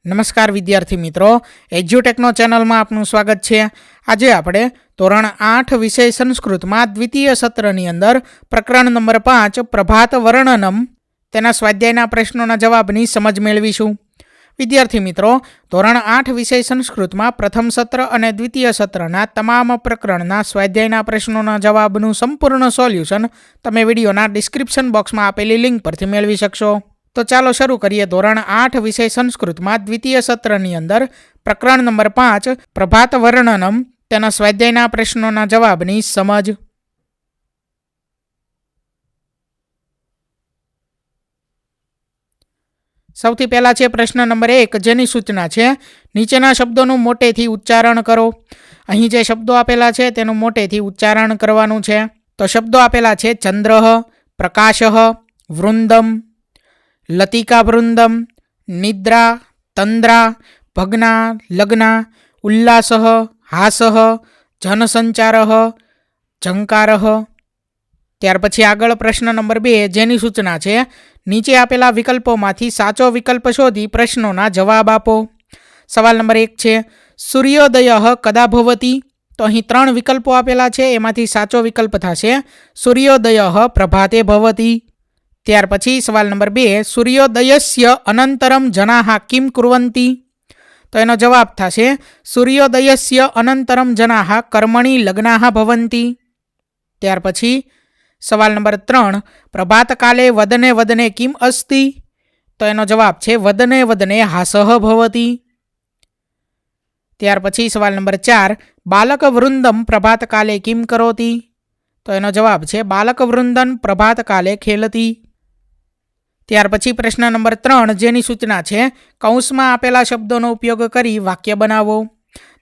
नमस्कार विद्यार्थी मित्रों, एज्युटेकनो चेनल में आपनु स्वागत है। आज आपणे धोरण 8 विषय संस्कृत में द्वितीय सत्रनी अंदर प्रकरण नंबर 5 प्रभात वर्णनम तेना स्वाध्यायना प्रश्नों जवाबनी समझ मेळवीशुं। विद्यार्थी मित्रों, धोरण 8 विषय संस्कृत में प्रथम सत्र और द्वितीय सत्रना तमाम प्रकरणना स्वाध्यायना प्रश्नों जवाबनु संपूर्ण सोल्यूशन तमे विडियोना डिस्क्रिप्शन बॉक्स में आपेली लिंक परथी मेळवी शकशो। तो चलो शुरू करिए। धोरण 8 विषय संस्कृत में द्वितीय सत्रनी अंदर प्रकरण नंबर 5 प्रभात वर्णनम तेना स्वाध्यायना प्रश्नों जवाबनी समझ। सौथी पहला है प्रश्न नंबर 1 जेनी सूचना है नीचेना शब्दों मोटेथी उच्चारण करो। अहीं जे शब्दों आपेला है तेनुं मोटेथी उच्चारण करवानुं छे। तो शब्दों आपेला है चंद्रः, प्रकाशः, वृंदम, लतिका वृंदम, निद्रा, तंद्रा, भग्ना, लग्ना, उल्लासः, हासः, जनसंचारः, झंकारः। त्यार पछी आगळ प्रश्न नंबर 2 जेनी सूचना है नीचे आपेला विकल्पोमांथी साचो विकल्प शोधी प्रश्नोना जवाब आपो। सवाल नंबर 1 है सूर्योदयः कदा भवति। तो अहीं 3 विकल्पो आपेला है, एमांथी साचो विकल्प थशे सूर्योदयः प्रभाते भवति। त्यार पछी सवाल नंबर 2 सूर्योदयस्य अनंतरम जनाः किं कुर्वन्ति। तो एनो जवाब थशे सूर्योदयस्य अनंतरम जनाः कर्मणि लग्नाः भवन्ति। त्यार पछी सवाल नंबर 3 प्रभातकाले वदने वदने किम अस्ति। तो एनो जवाब छे वदने वदने हासः भवति। त्यार पछी सवाल नंबर 4 बालक वृंदम प्रभातकाले किम करोति। तो एनो जवाब छे बालक वृंदन प्रभातकाले खेलति। त्यार पछी प्रश्न नंबर 3 जेनी सूचना है कौंस में आपेला शब्दों उपयोग करी वाक्य बनावो।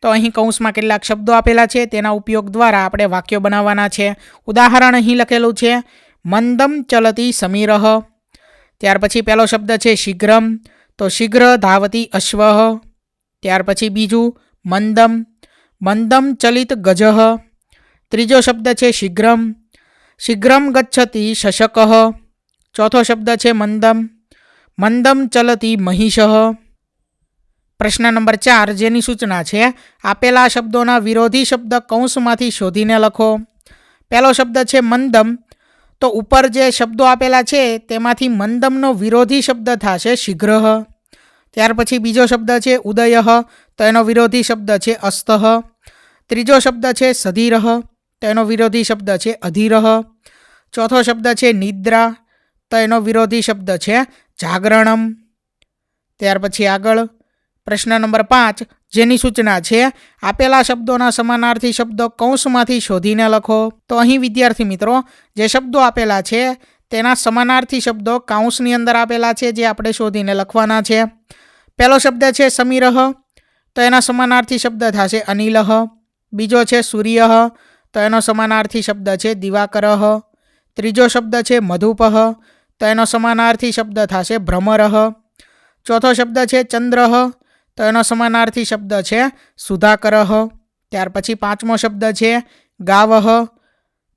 तो अहीं कौंस में केटलाक शब्दों आपेला है तेना उपयोग द्वारा आपणे वाक्य बनाववाना छे। उदाहरण अहीं लखेलुं छे मंदम चलति समीरः। त्यार पछी पहलो शब्द है शीघ्रम, तो शीघ्र धावति अश्वः। त्यार पछी बीजू मंदम, मंदम चलित गजः। त्रीजो शब्द है शीघ्रम, शीघ्रम गच्छति शशकः। चौथो शब्द है मंदम, मंदम चलती महिषः। प्रश्न नंबर 4 जेनी सूचना है आपेला शब्दों विरोधी शब्द कौंसमांथी शोधीने लखो। पहलो शब्द है मंदम, तो ऊपर जे शब्दों आपेला है तेमांथी मंदमनो विरोधी शब्द थशे शीघ्रः। त्यार पछी बीजो शब्द है उदयः, तो एनो विरोधी शब्द है अस्तः। त्रीजो शब्द है सधीरः, तो एनो विरोधी शब्द है अधीरः। चौथो शब्द है निद्रा, तो एनो विरोधी शब्द है जागरणम। त्यार पछी आगळ प्रश्न नंबर 5 जेनी सूचना है आपेला शब्दों समानार्थी शब्द कौंसमांथी शोधीने लखो। तो अहीं विद्यार्थी मित्रों जे शब्दों आपेला है तेना समानार्थी शब्दों काउंसनी अंदर आपेला है जे आपणे शोधीने लखवाना छे। पहलो शब्द है समीरः, तो एना समानार्थी शब्द थशे अनिलः। बीजो है सूर्यः, तो एनो समानार्थी शब्द है दिवाकरः। त्रीजो शब्द है मधुपः, तो एनो समानार्थी शब्द थशे भ्रमरः। चौथो शब्द है चंद्रः, तो एनो समानार्थी शब्द है सुधाकरः। त्यार पछी पांचमो शब्द है गावः,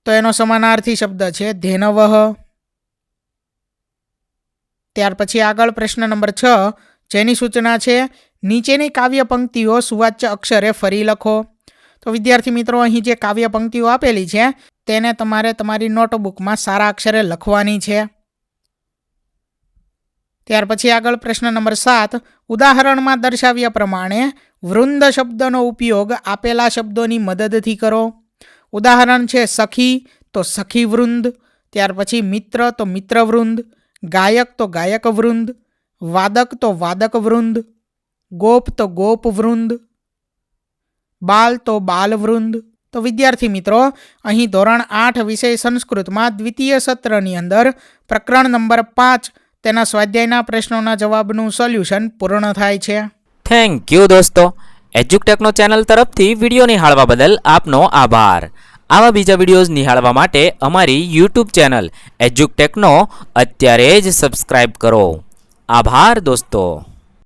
तो एनो समानार्थी शब्द है धेनवः। त्यार पछी आगळ प्रश्न नंबर 6 जेनी सूचना है नीचेनी काव्य पंक्तिओ सुवाच्य अक्षरे फरी लखो। तो विद्यार्थी मित्रों अहीं जे काव्य पंक्तिओ आपेली है तेने तमारे तमारी नोटबुक में सारा अक्षरे लखवानी है। त्यार पछी आगळ प्रश्न नंबर 7 उदाहरण में दर्शाव्या प्रमाणे वृंद शब्दनो उपयोग आपेला शब्दोनी मददथी करो। उदाहरण है सखी, तो सखी वृंद। त्यार पछी मित्र, तो मित्र वृंद। गायक, तो गायक वृंद। वादक, तो वादक वृंद। गोप, तो गोप वृंद। बाल, तो बाल वृंद। तो विद्यार्थी मित्रों अहीं धोरण 8 विषय संस्कृत में द्वितीय सत्रनी अंदर प्रकरण नंबर 5 तेना स्वाध्यायना प्रश्नों जवाबनु सोल्यूशन पूर्ण थाय छे। थैंक यू दोस्तों। एज्युटेकनो चेनल तरफथी विडियो निहाळवा बदल आपनो आभार। आवा बीजा विडियोज निहाळवा माटे अमारी यूट्यूब चेनल एज्युटेकनो अत्यारे ज सब्सक्राइब करो। आभार दोस्तों।